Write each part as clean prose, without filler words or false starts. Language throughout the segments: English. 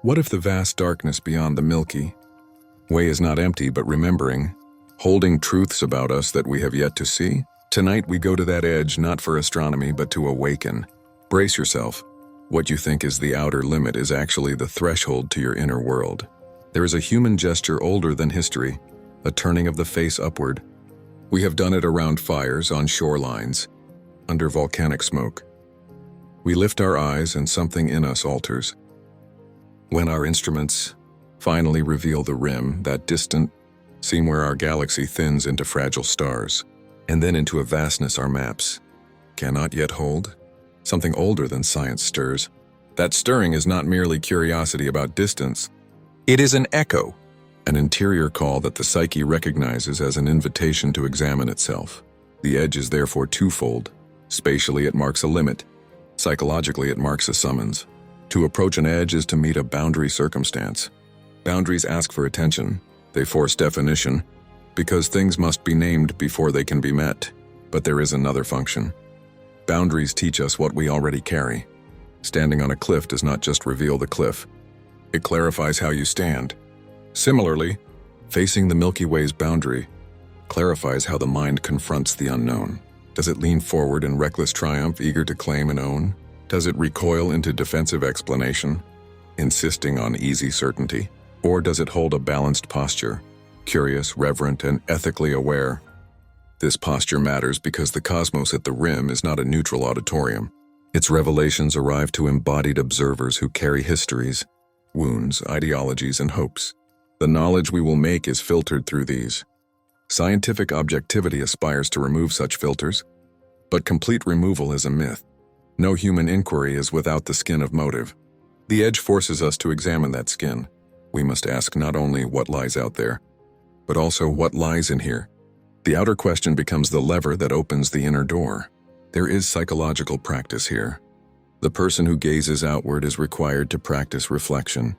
What if the vast darkness beyond the Milky Way is not empty but remembering, holding truths about us that we have yet to see? Tonight we go to that edge not for astronomy but to awaken. Brace yourself. What you think is the outer limit is actually the threshold to your inner world. There is a human gesture older than history, a turning of the face upward. We have done it around fires, on shorelines, under volcanic smoke. We lift our eyes and something in us alters. When our instruments finally reveal the rim, that distant seam where our galaxy thins into fragile stars, and then into a vastness our maps cannot yet hold, something older than science stirs. That stirring is not merely curiosity about distance. It is an echo, an interior call that the psyche recognizes as an invitation to examine itself. The edge is therefore twofold. Spatially, it marks a limit. Psychologically, it marks a summons. To approach an edge is to meet a boundary circumstance. Boundaries ask for attention. They force definition, because things must be named before they can be met. But there is another function. Boundaries teach us what we already carry. Standing on a cliff does not just reveal the cliff. It clarifies how you stand. Similarly, facing the Milky Way's boundary clarifies how the mind confronts the unknown. Does it lean forward in reckless triumph, eager to claim and own? Does it recoil into defensive explanation, insisting on easy certainty? Or does it hold a balanced posture, curious, reverent, and ethically aware? This posture matters because the cosmos at the rim is not a neutral auditorium. Its revelations arrive to embodied observers who carry histories, wounds, ideologies, and hopes. The knowledge we will make is filtered through these. Scientific objectivity aspires to remove such filters, but complete removal is a myth. No human inquiry is without the skin of motive. The edge forces us to examine that skin. We must ask not only what lies out there, but also what lies in here. The outer question becomes the lever that opens the inner door. There is psychological practice here. The person who gazes outward is required to practice reflection,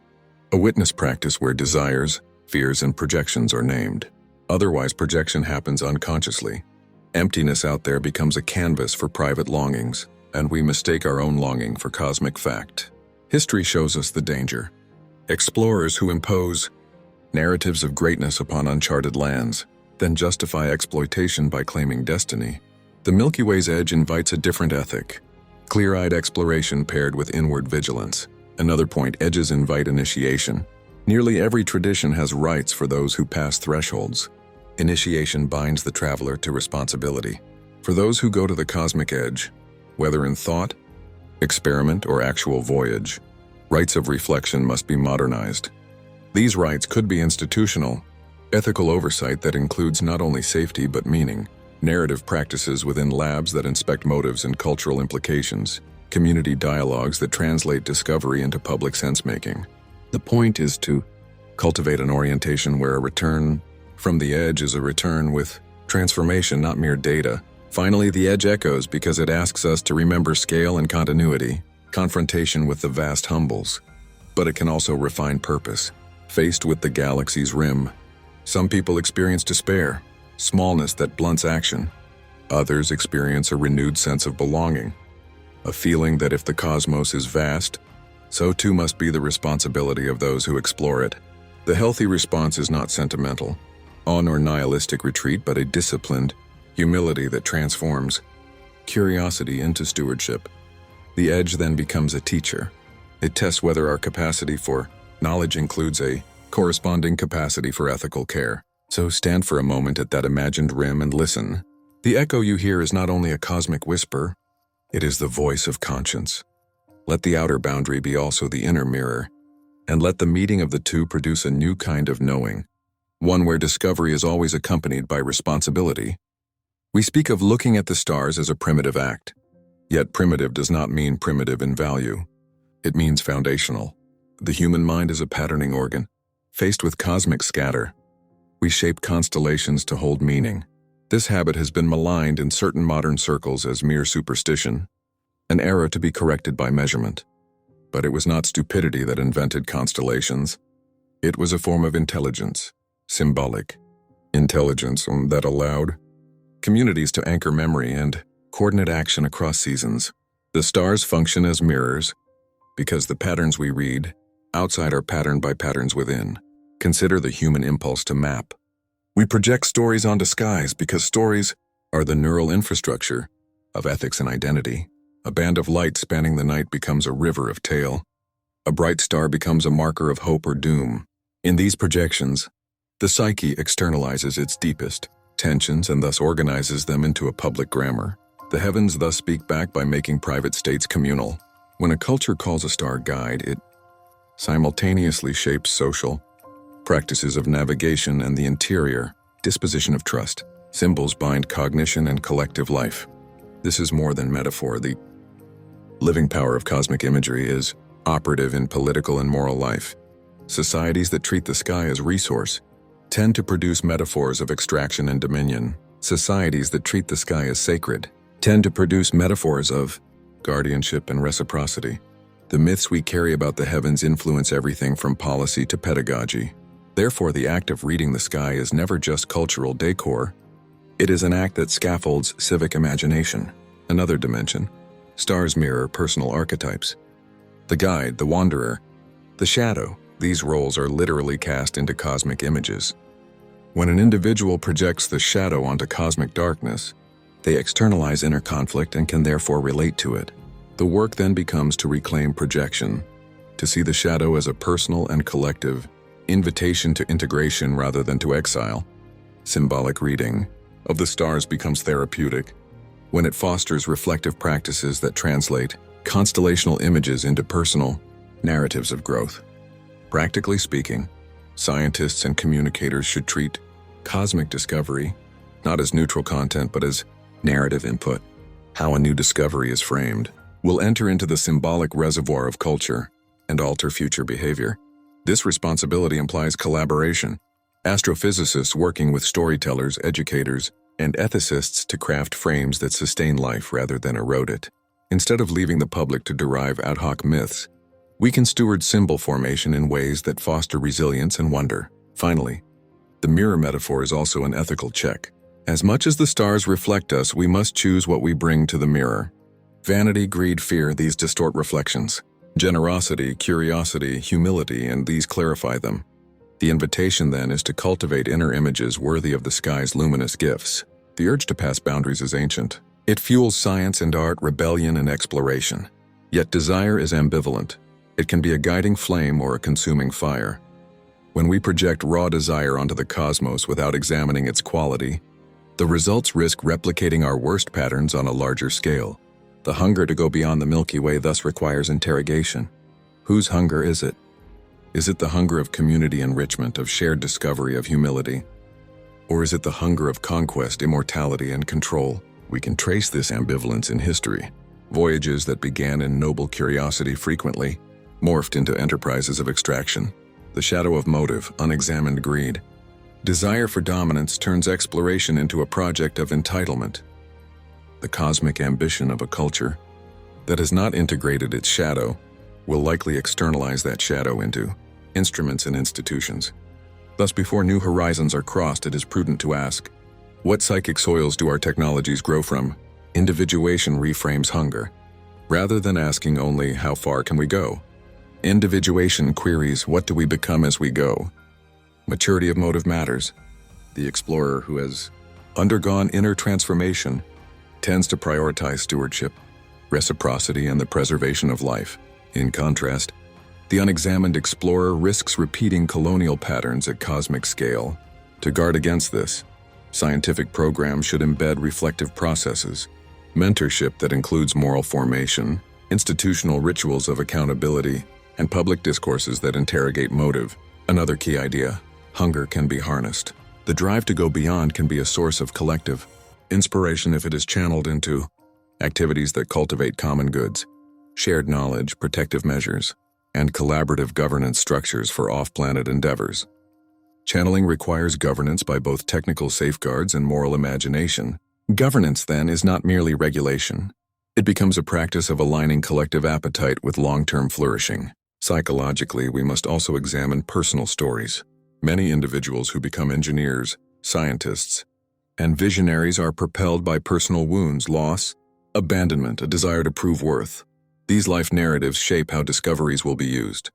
a witness practice where desires, fears, and projections are named. Otherwise, projection happens unconsciously. Emptiness out there becomes a canvas for private longings, and we mistake our own longing for cosmic fact. History shows us the danger. Explorers who impose narratives of greatness upon uncharted lands, then justify exploitation by claiming destiny. The Milky Way's edge invites a different ethic, clear-eyed exploration paired with inward vigilance. Another point, edges invite initiation. Nearly every tradition has rites for those who pass thresholds. Initiation binds the traveler to responsibility. For those who go to the cosmic edge, whether in thought, experiment, or actual voyage, rites of reflection must be modernized. These rites could be institutional, ethical oversight that includes not only safety but meaning, narrative practices within labs that inspect motives and cultural implications, community dialogues that translate discovery into public sense-making. The point is to cultivate an orientation where a return from the edge is a return with transformation, not mere data. Finally, the edge echoes because it asks us to remember scale and continuity. Confrontation with the vast humbles, but it can also refine purpose. Faced with the galaxy's rim, some people experience despair, smallness that blunts action. Others experience a renewed sense of belonging, a feeling that if the cosmos is vast, so too must be the responsibility of those who explore it. The healthy response is not sentimental, or nihilistic retreat, but a disciplined humility that transforms curiosity into stewardship. The edge then becomes a teacher. It tests whether our capacity for knowledge includes a corresponding capacity for ethical care. So stand for a moment at that imagined rim and listen. The echo you hear is not only a cosmic whisper, it is the voice of conscience. Let the outer boundary be also the inner mirror, and let the meeting of the two produce a new kind of knowing, one where discovery is always accompanied by responsibility. We speak of looking at the stars as a primitive act, yet primitive does not mean primitive in value. It means foundational. The human mind is a patterning organ. Faced with cosmic scatter, we shape constellations to hold meaning. This habit has been maligned in certain modern circles as mere superstition, an error to be corrected by measurement. But it was not stupidity that invented constellations. It was a form of intelligence, symbolic intelligence that allowed communities to anchor memory and coordinate action across seasons. The stars function as mirrors because the patterns we read outside are patterned by patterns within. Consider the human impulse to map. We project stories onto skies because stories are the neural infrastructure of ethics and identity. A band of light spanning the night becomes a river of tale. A bright star becomes a marker of hope or doom. In these projections, the psyche externalizes its deepest tensions and thus organizes them into a public grammar. The heavens thus speak back by making private states communal. When a culture calls a star guide, it simultaneously shapes social practices of navigation and the interior disposition of trust. Symbols bind cognition and collective life. This is more than metaphor. The living power of cosmic imagery is operative in political and moral life. Societies that treat the sky as resource tend to produce metaphors of extraction and dominion. Societies that treat the sky as sacred tend to produce metaphors of guardianship and reciprocity. The myths we carry about the heavens influence everything from policy to pedagogy. Therefore, the act of reading the sky is never just cultural decor. It is an act that scaffolds civic imagination. Another dimension. Stars mirror personal archetypes. The guide, the wanderer, the shadow. These roles are literally cast into cosmic images. When an individual projects the shadow onto cosmic darkness, they externalize inner conflict and can therefore relate to it. The work then becomes to reclaim projection, to see the shadow as a personal and collective invitation to integration rather than to exile. Symbolic reading of the stars becomes therapeutic when it fosters reflective practices that translate constellational images into personal narratives of growth. Practically speaking, scientists and communicators should treat cosmic discovery not as neutral content but as narrative input. How a new discovery is framed will enter into the symbolic reservoir of culture and alter future behavior. This responsibility implies collaboration. Astrophysicists working with storytellers, educators, and ethicists to craft frames that sustain life rather than erode it. Instead of leaving the public to derive ad hoc myths, we can steward symbol formation in ways that foster resilience and wonder. Finally, the mirror metaphor is also an ethical check. As much as the stars reflect us, we must choose what we bring to the mirror. Vanity, greed, fear, these distort reflections. Generosity, curiosity, humility, and these clarify them. The invitation then is to cultivate inner images worthy of the sky's luminous gifts. The urge to pass boundaries is ancient. It fuels science and art, rebellion and exploration. Yet desire is ambivalent. It can be a guiding flame or a consuming fire. When we project raw desire onto the cosmos without examining its quality, the results risk replicating our worst patterns on a larger scale. The hunger to go beyond the Milky Way thus requires interrogation. Whose hunger is it? Is it the hunger of community enrichment, of shared discovery, of humility? Or is it the hunger of conquest, immortality, and control? We can trace this ambivalence in history. Voyages that began in noble curiosity frequently morphed into enterprises of extraction. The shadow of motive, unexamined greed. Desire for dominance turns exploration into a project of entitlement. The cosmic ambition of a culture that has not integrated its shadow will likely externalize that shadow into instruments and institutions. Thus, before new horizons are crossed, it is prudent to ask, what psychic soils do our technologies grow from? Individuation reframes hunger. Rather than asking only, how far can we go? Individuation queries, what do we become as we go? Maturity of motive matters. The explorer who has undergone inner transformation tends to prioritize stewardship, reciprocity, and the preservation of life. In contrast, the unexamined explorer risks repeating colonial patterns at cosmic scale. To guard against this, scientific programs should embed reflective processes, mentorship that includes moral formation, institutional rituals of accountability, and public discourses that interrogate motive. Another key idea: hunger can be harnessed. The drive to go beyond can be a source of collective inspiration if it is channeled into activities that cultivate common goods, shared knowledge, protective measures, and collaborative governance structures for off-planet endeavors. Channeling requires governance by both technical safeguards and moral imagination. Governance, then, is not merely regulation. It becomes a practice of aligning collective appetite with long-term flourishing. Psychologically, we must also examine personal stories. Many individuals who become engineers, scientists, and visionaries are propelled by personal wounds, loss, abandonment, a desire to prove worth. These life narratives shape how discoveries will be used.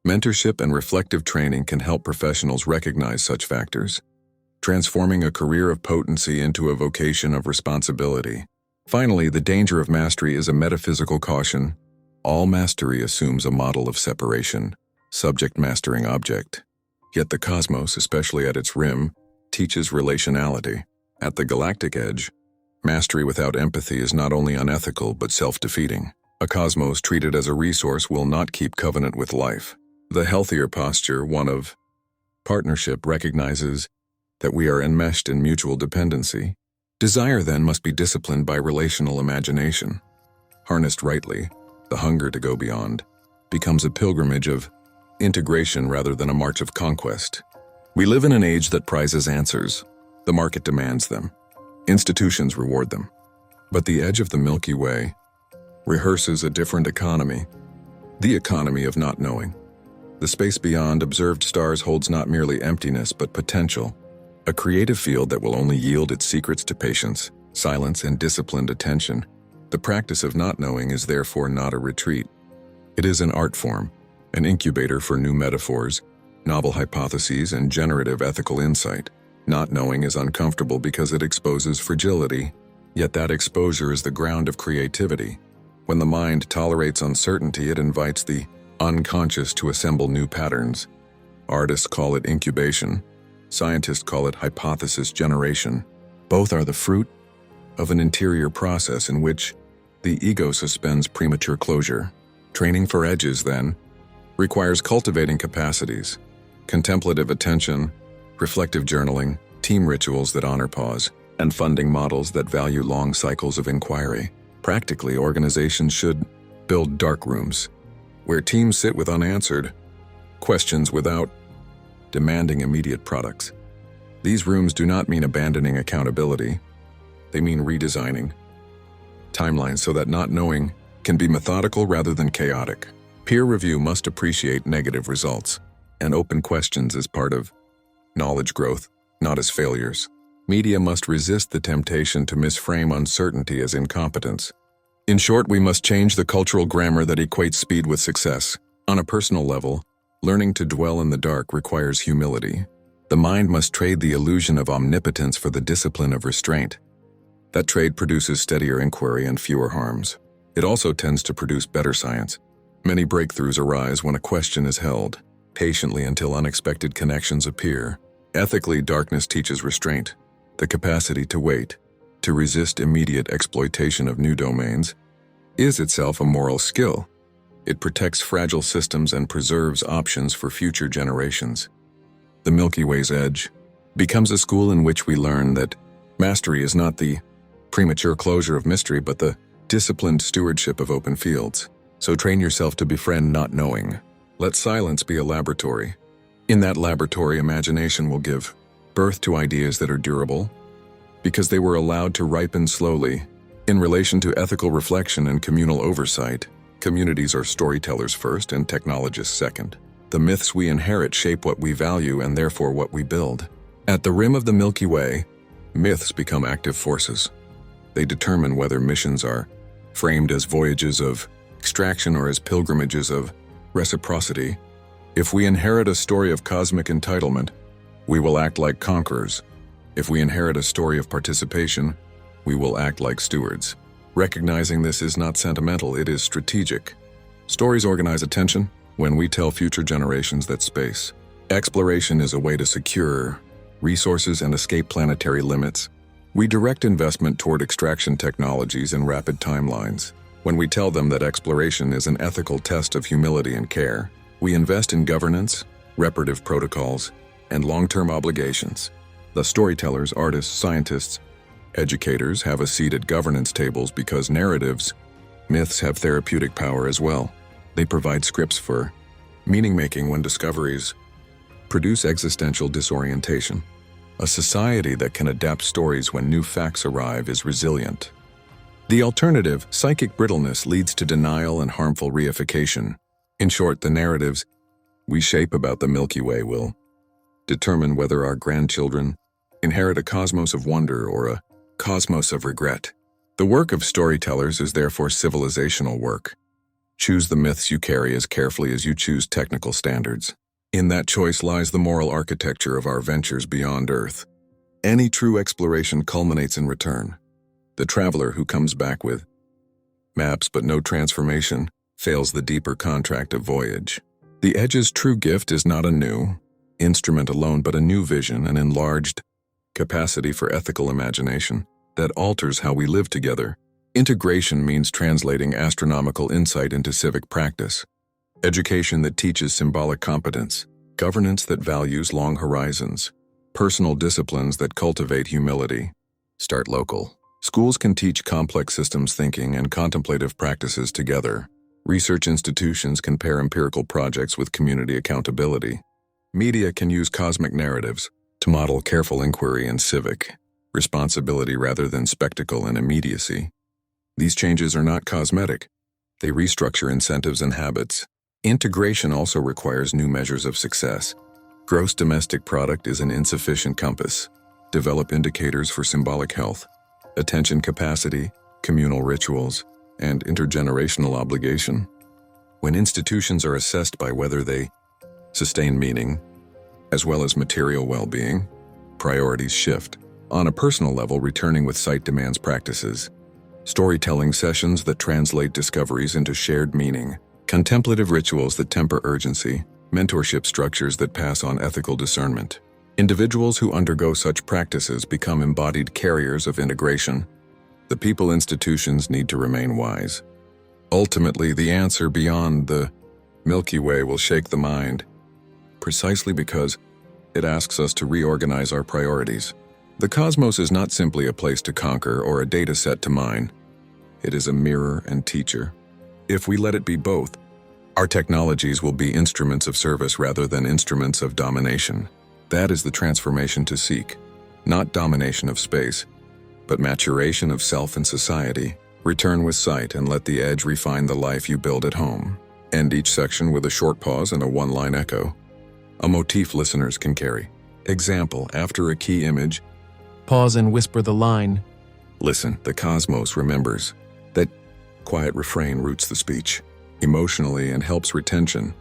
Mentorship and reflective training can help professionals recognize such factors, transforming a career of potency into a vocation of responsibility. Finally, the danger of mastery is a metaphysical caution. All mastery assumes a model of separation, subject mastering object. Yet the cosmos, especially at its rim, teaches relationality. At the galactic edge, mastery without empathy is not only unethical but self-defeating. A cosmos treated as a resource will not keep covenant with life. The healthier posture, one of partnership, recognizes that we are enmeshed in mutual dependency. Desire, then, must be disciplined by relational imagination. Harnessed rightly, the hunger to go beyond becomes a pilgrimage of integration rather than a march of conquest. We live in an age that prizes answers. The market demands them. Institutions reward them. But the edge of the Milky Way rehearses a different economy, the economy of not knowing. The space beyond observed stars holds not merely emptiness but potential, a creative field that will only yield its secrets to patience, silence, and disciplined attention. The practice of not knowing is therefore not a retreat. It is an art form, an incubator for new metaphors, novel hypotheses, and generative ethical insight. Not knowing is uncomfortable because it exposes fragility, yet that exposure is the ground of creativity. When the mind tolerates uncertainty, it invites the unconscious to assemble new patterns. Artists call it incubation. Scientists call it hypothesis generation. Both are the fruit of an interior process in which the ego suspends premature closure. Training for edges, then, requires cultivating capacities, contemplative attention, reflective journaling, team rituals that honor pause, and funding models that value long cycles of inquiry. Practically, organizations should build dark rooms, where teams sit with unanswered questions without demanding immediate products. These rooms do not mean abandoning accountability. They mean redesigning timelines so that not knowing can be methodical rather than chaotic. Peer review must appreciate negative results and open questions as part of knowledge growth, not as failures. Media must resist the temptation to misframe uncertainty as incompetence. In short, we must change the cultural grammar that equates speed with success. On a personal level, learning to dwell in the dark requires humility. The mind must trade the illusion of omnipotence for the discipline of restraint. That trade produces steadier inquiry and fewer harms. It also tends to produce better science. Many breakthroughs arise when a question is held patiently until unexpected connections appear. Ethically, darkness teaches restraint, the capacity to wait, to resist immediate exploitation of new domains, is itself a moral skill. It protects fragile systems and preserves options for future generations. The Milky Way's edge becomes a school in which we learn that mastery is not the premature closure of mystery, but the disciplined stewardship of open fields. So train yourself to befriend not knowing. Let silence be a laboratory. In that laboratory, imagination will give birth to ideas that are durable, because they were allowed to ripen slowly. In relation to ethical reflection and communal oversight, communities are storytellers first and technologists second. The myths we inherit shape what we value and therefore what we build. At the rim of the Milky Way, myths become active forces. They determine whether missions are framed as voyages of extraction or as pilgrimages of reciprocity. If we inherit a story of cosmic entitlement, we will act like conquerors. If we inherit a story of participation, we will act like stewards. Recognizing this is not sentimental, it is strategic. Stories organize attention when we tell future generations that space exploration is a way to secure resources and escape planetary limits. We direct investment toward extraction technologies and rapid timelines. When we tell them that exploration is an ethical test of humility and care, we invest in governance, reparative protocols, and long-term obligations. The storytellers, artists, scientists, educators have a seat at governance tables because narratives, myths have therapeutic power as well. They provide scripts for meaning-making when discoveries produce existential disorientation. A society that can adapt stories when new facts arrive is resilient. The alternative, psychic brittleness, leads to denial and harmful reification. In short, the narratives we shape about the Milky Way will determine whether our grandchildren inherit a cosmos of wonder or a cosmos of regret. The work of storytellers is therefore civilizational work. Choose the myths you carry as carefully as you choose technical standards. In that choice lies the moral architecture of our ventures beyond Earth. Any true exploration culminates in return. The traveler who comes back with maps but no transformation fails the deeper contract of voyage. The Edge's true gift is not a new instrument alone, but a new vision, an enlarged capacity for ethical imagination that alters how we live together. Integration means translating astronomical insight into civic practice, education that teaches symbolic competence, governance that values long horizons, personal disciplines that cultivate humility. Start local. Schools can teach complex systems thinking and contemplative practices together. Research institutions can pair empirical projects with community accountability. Media can use cosmic narratives to model careful inquiry and civic responsibility rather than spectacle and immediacy. These changes are not cosmetic. They restructure incentives and habits. Integration also requires new measures of success. Gross domestic product is an insufficient compass. Develop indicators for symbolic health, attention capacity, communal rituals, and intergenerational obligation. When institutions are assessed by whether they sustain meaning, as well as material well-being, priorities shift. On a personal level, returning with sight demands practices, storytelling sessions that translate discoveries into shared meaning, contemplative rituals that temper urgency, mentorship structures that pass on ethical discernment. Individuals who undergo such practices become embodied carriers of integration. The people institutions need to remain wise. Ultimately, the answer beyond the Milky Way will shake the mind, precisely because it asks us to reorganize our priorities. The cosmos is not simply a place to conquer or a data set to mine. It is a mirror and teacher. If we let it be both, our technologies will be instruments of service rather than instruments of domination. That is the transformation to seek, not domination of space, but maturation of self and society. Return with sight and let the Edge refine the life you build at home. End each section with a short pause and a one-line echo, a motif listeners can carry. Example, after a key image, pause and whisper the line. Listen, the cosmos remembers. That quiet refrain roots the speech emotionally and helps retention.